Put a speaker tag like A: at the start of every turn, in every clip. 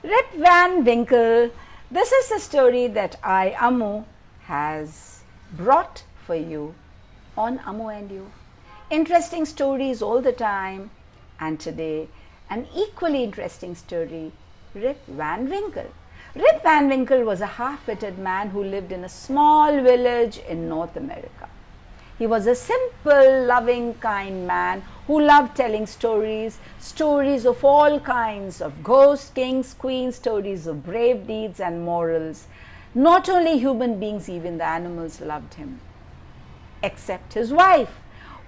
A: Rip Van Winkle. This is the story that I, Amu, has brought for you on Amu and You. Interesting stories all the time, and today an equally interesting story, Rip Van Winkle. Rip Van Winkle was a half-witted man who lived in a small village in North America. He was a simple, loving, kind man who loved telling stories of all kinds, of ghosts, kings, queens, stories of brave deeds and morals. Not only human beings, even the animals loved him, except his wife,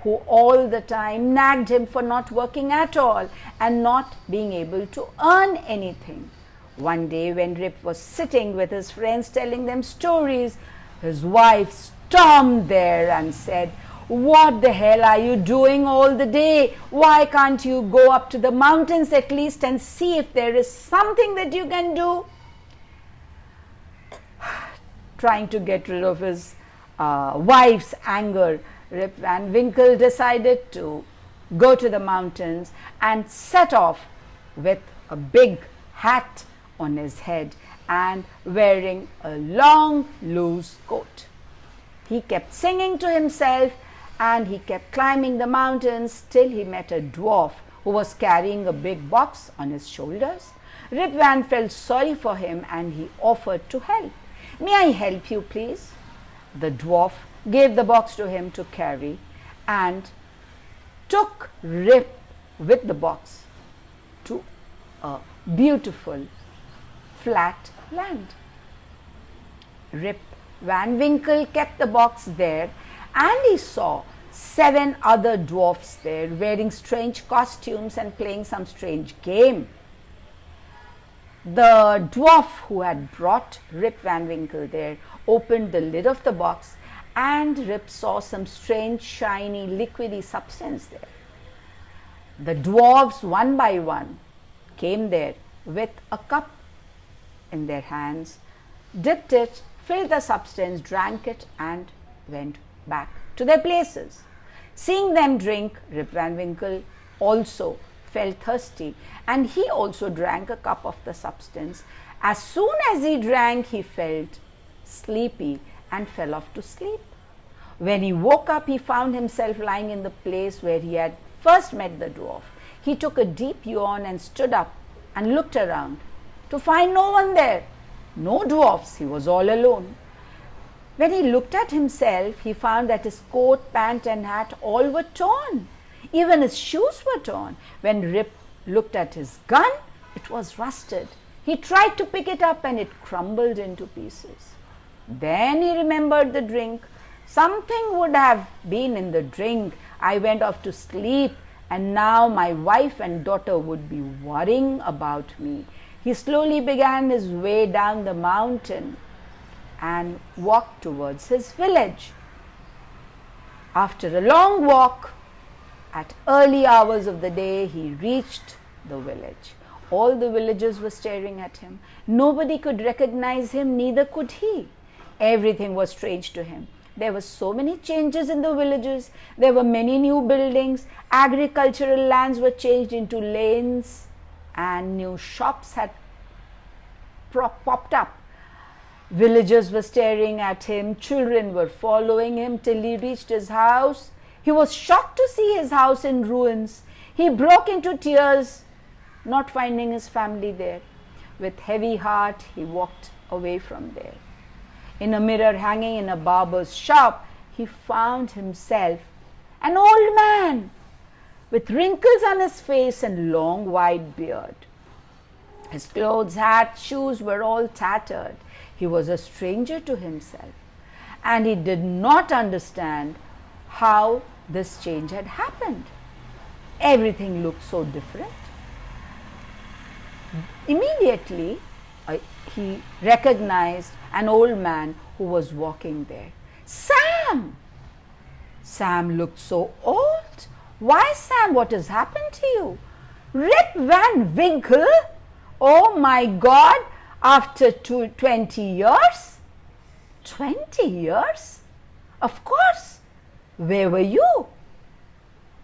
A: who all the time nagged him for not working at all and not being able to earn anything. One day when Rip was sitting with his friends telling them stories, his wife stormed there and said, "What the hell are you doing all the day? Why can't you go up to the mountains at least and see if there is something that you can do?" Trying to get rid of his wife's anger, Rip Van Winkle decided to go to the mountains and set off with a big hat on his head and wearing a long loose coat. He kept singing to himself and he kept climbing the mountains till he met a dwarf who was carrying a big box on his shoulders. Rip Van felt sorry for him and he offered to help. "May I help you, please?" The dwarf gave the box to him to carry and took Rip with the box to a beautiful flat land. Rip Van Winkle kept the box there and he saw 7 other dwarfs there wearing strange costumes and playing some strange game. The dwarf who had brought Rip Van Winkle there opened the lid of the box and Rip saw some strange shiny liquidy substance there. The dwarfs one by one came there with a cup in their hands, dipped it, filled the substance, drank it and went back to their places. Seeing them drink, Rip Van Winkle also felt thirsty and he also drank a cup of the substance. As soon as he drank, he felt sleepy and fell off to sleep. When he woke up, he found himself lying in the place where he had first met the dwarf. He took a deep yawn and stood up and looked around to find no one there, no dwarfs. He was all alone. When he looked at himself, he found that his coat, pant and hat all were torn. Even his shoes were torn. When Rip looked at his gun, it was rusted. He tried to pick it up and it crumbled into pieces. Then he remembered the drink. Something would have been in the drink. I went off to sleep and now my wife and daughter would be worrying about me. He slowly began his way down the mountain and walked towards his village. After a long walk, at early hours of the day, he reached the village. All the villagers were staring at him. Nobody could recognize him, neither could he. Everything was strange to him. There were so many changes in the villages. There were many new buildings. Agricultural lands were changed into lanes and new shops had popped up. Villagers were staring at him. Children were following him till he reached his house. He was shocked to see his house in ruins. He broke into tears, not finding his family there. With heavy heart, he walked away from there. In a mirror hanging in a barber's shop, he found himself an old man with wrinkles on his face and long white beard. His clothes, hat, shoes were all tattered. He was a stranger to himself and he did not understand how this change had happened. Everything looked so different. Immediately, he recognized an old man who was walking there. "Sam!" Sam looked so old. "Why, Sam, what has happened to you?" "Rip Van Winkle? Oh my God, after 20 years? 20 years? Of course. Where were you?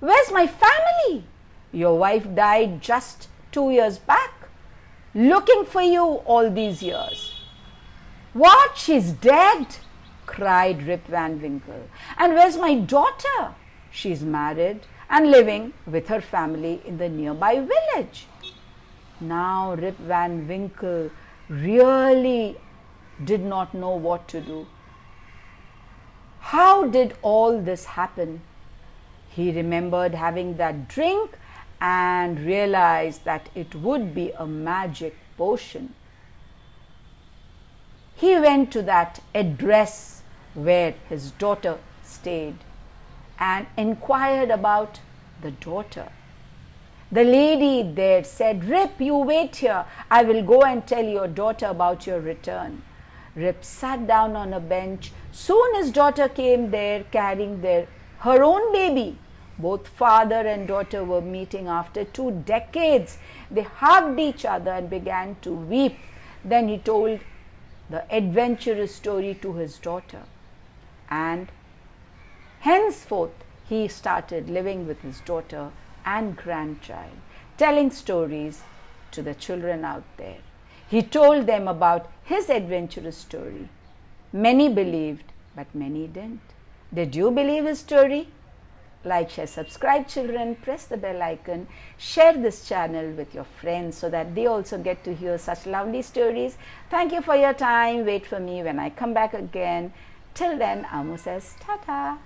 A: Where's my family? Your wife died just 2 years back." looking for you all these years." "What? She's dead?" cried Rip Van Winkle. "And where's my daughter?" "She's married and living with her family in the nearby village." Now Rip Van Winkle really did not know what to do. How did all this happen? He remembered having that drink and realized that it would be a magic potion. He went to that address where his daughter stayed and inquired about the daughter. The lady there said, "Rip, you wait here. I will go and tell your daughter about your return." Rip sat down on a bench. Soon his daughter came there carrying her own baby. Both father and daughter were meeting after 2 decades. They hugged each other and began to weep. Then he told the adventurous story to his daughter. And henceforth, he started living with his daughter and grandchild, telling stories to the children out there. He told them about his adventurous story. Many believed, but many didn't. Did you believe his story? Like, share, subscribe, children. Press the bell icon. Share this channel with your friends so that they also get to hear such lovely stories. Thank you for your time. Wait for me when I come back again. Till then, Amu says, ta-ta.